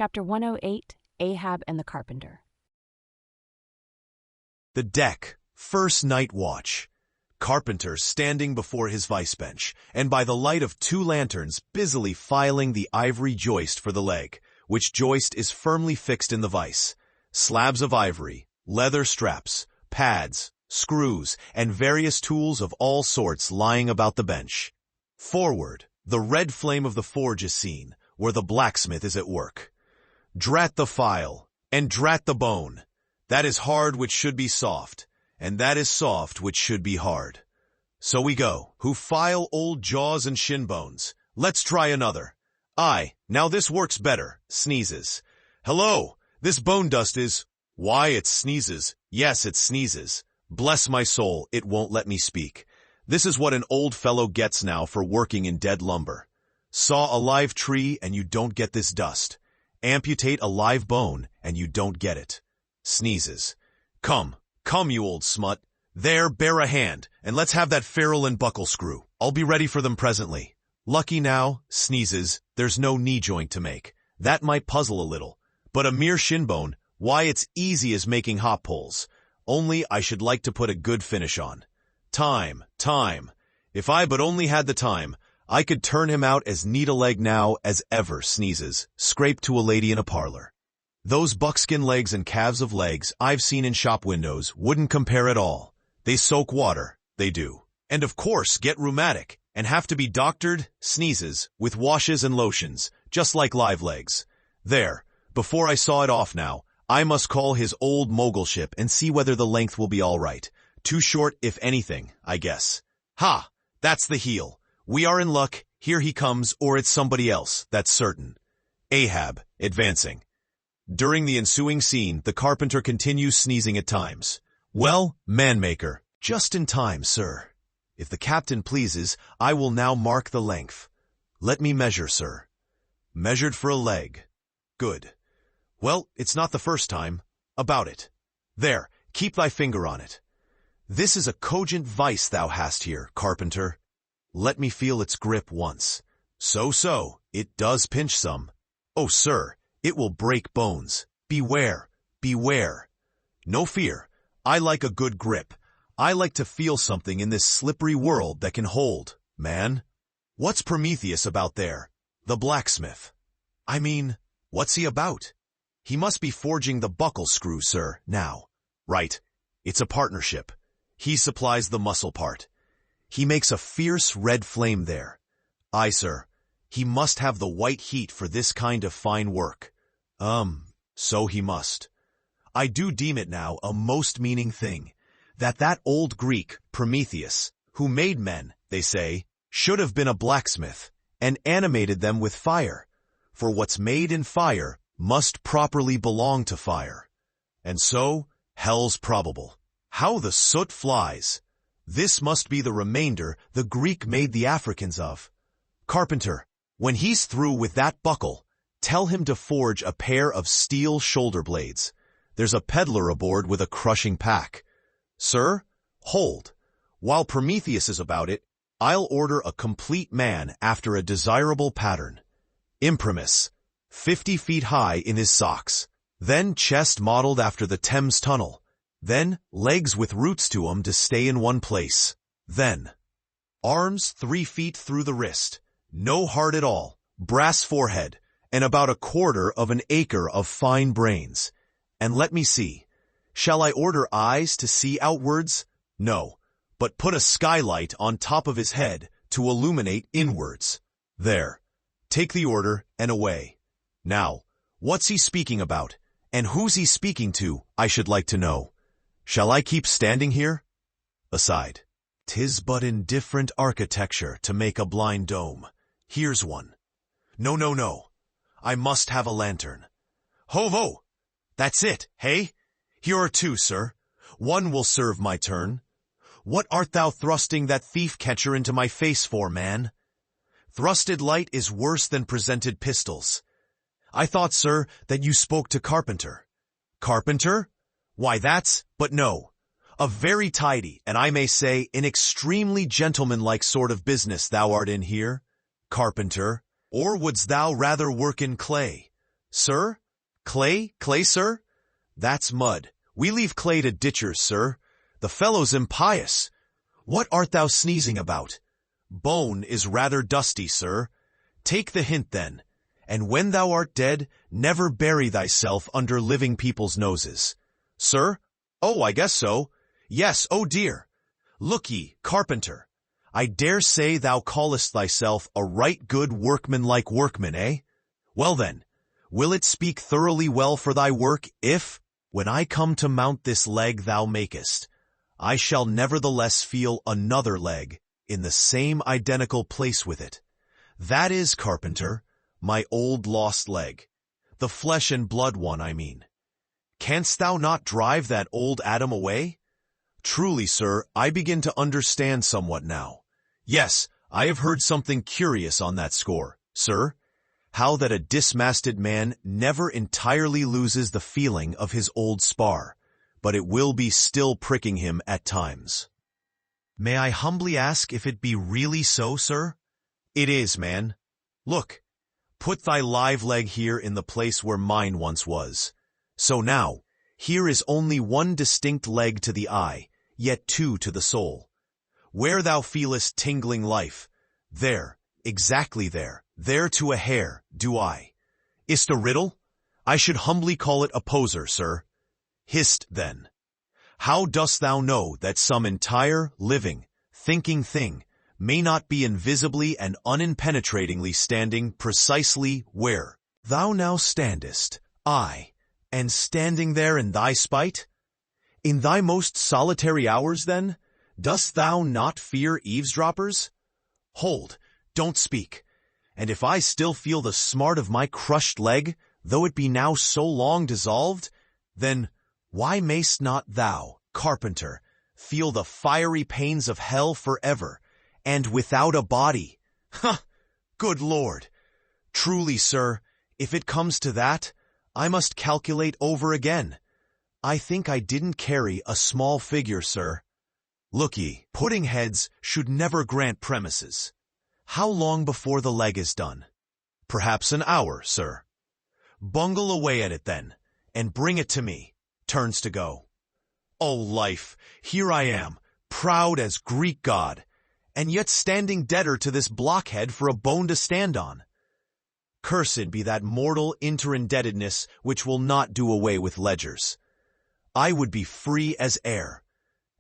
Chapter 108, Ahab and the Carpenter. The deck, first night watch. Carpenter standing before his vice bench, and by the light of 2 lanterns busily filing the ivory joist for the leg, which joist is firmly fixed in the vice. Slabs of ivory, leather straps, pads, screws, and various tools of all sorts lying about the bench. Forward, the red flame of the forge is seen, where the blacksmith is at work. Drat the file, and drat the bone. That is hard which should be soft, and that is soft which should be hard. So we go, who file old jaws and shin bones. Let's try another. Aye, now this works better, sneezes. Hello, this bone dust is... Why, it sneezes. Yes, it sneezes. Bless my soul, it won't let me speak. This is what an old fellow gets now for working in dead lumber. Saw a live tree and you don't get this dust. Amputate a live bone and you don't get it. Sneezes. Come, you old smut. There, bear a hand, and let's have that ferrule and buckle screw. I'll be ready for them presently. Lucky now, sneezes, there's no knee joint to make. That might puzzle a little. But a mere shin bone, why, it's easy as making hop poles. Only I should like to put a good finish on. Time. If I but only had the time, I could turn him out as neat a leg now as ever, sneezes, scrape to a lady in a parlor. Those buckskin legs and calves of legs I've seen in shop windows wouldn't compare at all. They soak water, they do. And of course get rheumatic, and have to be doctored, sneezes, with washes and lotions, just like live legs. There, before I saw it off now, I must call his old mogulship and see whether the length will be all right. Too short, if anything, I guess. Ha! That's the heel. We are in luck, here he comes, or it's somebody else, that's certain. Ahab, advancing. During the ensuing scene, the carpenter continues sneezing at times. Well, manmaker, just in time, sir. If the captain pleases, I will now mark the length. Let me measure, sir. Measured for a leg. Good. Well, it's not the first time. About it. There, keep thy finger on it. This is a cogent vice thou hast here, carpenter. Let me feel its grip once. So, it does pinch some. Oh, sir, it will break bones. Beware. No fear. I like a good grip. I like to feel something in this slippery world that can hold, man. What's Prometheus about there? The blacksmith. I mean, what's he about? He must be forging the buckle screw, sir, now. Right. It's a partnership. He supplies the muscle part. He makes a fierce red flame there. Aye, sir. He must have the white heat for this kind of fine work. So he must. I do deem it now a most meaning thing, that old Greek, Prometheus, who made men, they say, should have been a blacksmith, and animated them with fire. For what's made in fire must properly belong to fire. And so, hell's probable. How the soot flies! This must be the remainder the Greek made the Africans of. Carpenter, when he's through with that buckle, tell him to forge a pair of steel shoulder blades. There's a peddler aboard with a crushing pack. Sir, hold. While Prometheus is about it, I'll order a complete man after a desirable pattern. Imprimis, 50 feet high in his socks. Then chest modeled after the Thames Tunnel. Then legs with roots to 'em to stay in one place. Then arms 3 feet through the wrist. No heart at all. Brass forehead. And about 1/4 of an acre of fine brains. And let me see. Shall I order eyes to see outwards? No. But put a skylight on top of his head to illuminate inwards. There. Take the order and away. Now, what's he speaking about? And who's he speaking to, I should like to know. Shall I keep standing here? Aside. 'Tis but indifferent architecture to make a blind dome. Here's one. No. I must have a lantern. Ho! That's it, hey? Here are 2, sir. One will serve my turn. What art thou thrusting that thief-catcher into my face for, man? Thrusted light is worse than presented pistols. I thought, sir, that you spoke to Carpenter. Carpenter? Why, but no. A very tidy, and I may say, an extremely gentlemanlike sort of business thou art in here, Carpenter. Or wouldst thou rather work in clay? Sir? Clay, sir? That's mud. We leave clay to ditchers, sir. The fellow's impious. What art thou sneezing about? Bone is rather dusty, sir. Take the hint then, and when thou art dead, never bury thyself under living people's noses. Sir? Oh, I guess so. Yes, oh dear. Look ye, Carpenter, I dare say thou callest thyself a right good workmanlike workman, eh? Well then, will it speak thoroughly well for thy work if, when I come to mount this leg thou makest, I shall nevertheless feel another leg in the same identical place with it? That is, Carpenter, my old lost leg, the flesh and blood one, I mean. Canst thou not drive that old Adam away? Truly, sir, I begin to understand somewhat now. Yes, I have heard something curious on that score, sir. How that a dismasted man never entirely loses the feeling of his old spar, but it will be still pricking him at times. May I humbly ask if it be really so, sir? It is, man. Look, put thy live leg here in the place where mine once was. So now, here is only one distinct leg to the eye, yet two to the soul. Where thou feelest tingling life, there, exactly there to a hair, do I. Is't a riddle? I should humbly call it a poser, sir. Hist, then. How dost thou know that some entire, living, thinking thing may not be invisibly and unimpenetratingly standing precisely where thou now standest, aye, and standing there in thy spite? In thy most solitary hours, then, dost thou not fear eavesdroppers? Hold, don't speak. And if I still feel the smart of my crushed leg, though it be now so long dissolved, then why mayst not thou, Carpenter, feel the fiery pains of hell forever, and without a body? Ha! Good Lord! Truly, sir, if it comes to that, I must calculate over again. I think I didn't carry a small figure, sir. Look ye, pudding heads should never grant premises. How long before the leg is done? Perhaps an hour, sir. Bungle away at it then, and bring it to me. Turns to go. O life, here I am, proud as Greek god, and yet standing debtor to this blockhead for a bone to stand on. Cursed be that mortal interindebtedness which will not do away with ledgers. I would be free as air,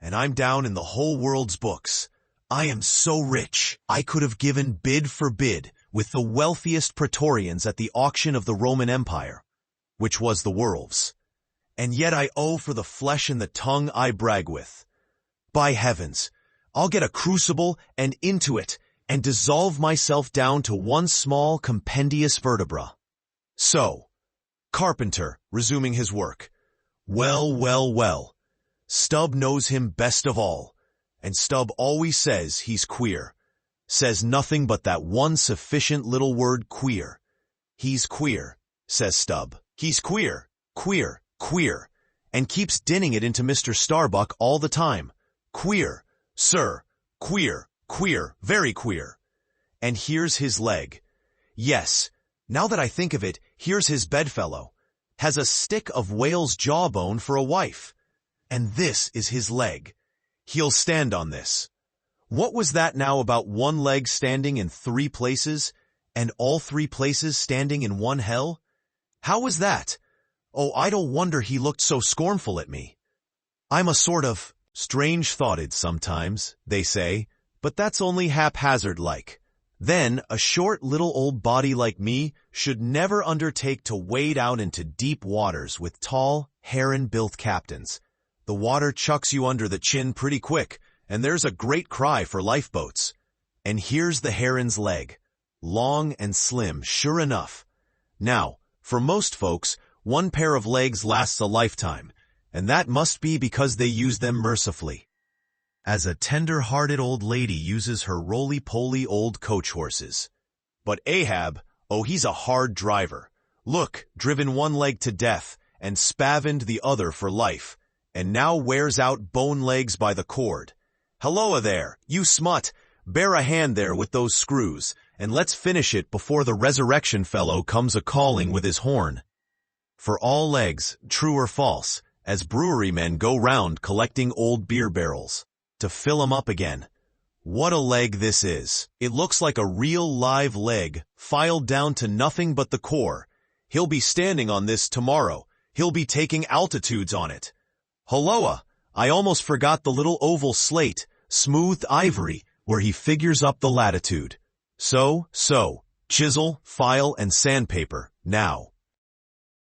and I'm down in the whole world's books. I am so rich, I could have given bid for bid with the wealthiest praetorians at the auction of the Roman Empire, which was the world's. And yet I owe for the flesh and the tongue I brag with. By heavens, I'll get a crucible and into it, and dissolve myself down to one small compendious vertebra. So, Carpenter, resuming his work. Well. Stubb knows him best of all, and Stubb always says he's queer. Says nothing but that one sufficient little word queer. He's queer, says Stubb. He's queer, and keeps dinning it into Mr. Starbuck all the time. Queer, sir, queer, very queer. And here's his leg. Yes, now that I think of it, here's his bedfellow. Has a stick of whale's jawbone for a wife. And this is his leg. He'll stand on this. What was that now about one leg standing in 3 places, and all 3 places standing in one hell? How was that? Oh, I don't wonder he looked so scornful at me. I'm a sort of strange-thoughted sometimes, they say, but that's only haphazard-like. Then a short little old body like me should never undertake to wade out into deep waters with tall, heron-built captains. The water chucks you under the chin pretty quick, and there's a great cry for lifeboats. And here's the heron's leg, long and slim, sure enough. Now, for most folks, one pair of legs lasts a lifetime, and that must be because they use them mercifully. As a tender-hearted old lady uses her roly-poly old coach horses. But Ahab, oh, he's a hard driver. Look, driven one leg to death, and spavined the other for life, and now wears out bone legs by the cord. Helloa there, you smut! Bear a hand there with those screws, and let's finish it before the resurrection fellow comes a-calling with his horn. For all legs, true or false, as brewery men go round collecting old beer barrels, to fill 'em up again. What a leg this is. It looks like a real live leg, filed down to nothing but the core. He'll be standing on this tomorrow. He'll be taking altitudes on it. Hulloa! I almost forgot the little oval slate, smoothed ivory, where he figures up the latitude. So, chisel, file, and sandpaper, now.